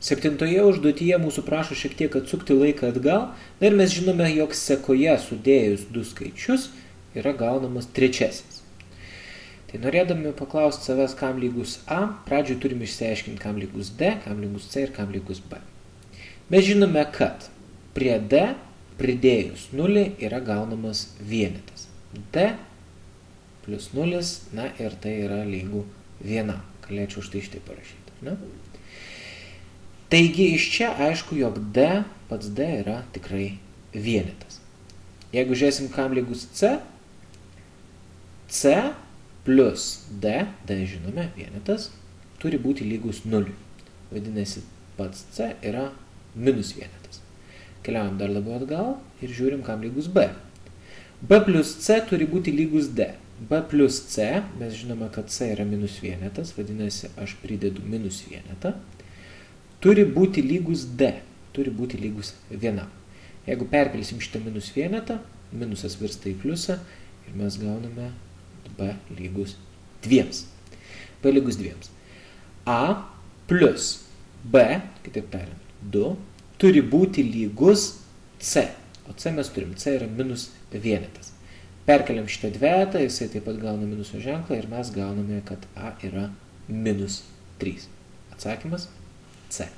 Septintoje užduotyje mūsų prašo šiek tiek atsukti laiką atgal. Na ir mes žinome, jog sekoje sudėjus du skaičius yra gaunamas trečiasis. Tai norėdami paklausti savęs, kam lygus A, pradžioje turime išsiaiškinti, kam lygus D, kam lygus C ir kam lygus B. Mes žinome, kad prie D pridėjus 0 yra gaunamas vienetas. D plus 0, na ir tai yra lygų 1. Galėčiau štai šitai parašyti. Ne? Taigi iš čia aišku, jog D, pats D yra tikrai vienetas. Jeigu žiūrėsim, kam lygus C, C plus D, D žinome, vienetas, turi būti lygus 0. Vadinasi, pats C yra minus vienetas. Keliaujam dar labiau atgal ir žiūrim, kam lygus B. B plus C turi būti lygus D. B plus C, mes žinome, kad C yra minus vienetas, vadinasi, aš pridedu minus vienetą. Turi būti lygus D, turi būti lygus 1. Jeigu perkelsim šitą minus vienetą, minusas virsta į pliusą ir mes gauname B lygus 2. B lygus 2. A plus B, kitaip tariant, 2, turi būti lygus C. O C mes turim, C yra minus vienetas. Perkeliam šitą dvetą, jisai taip pat gauna minuso ženklą ir mes gauname, kad A yra minus 3. Atsakymas C.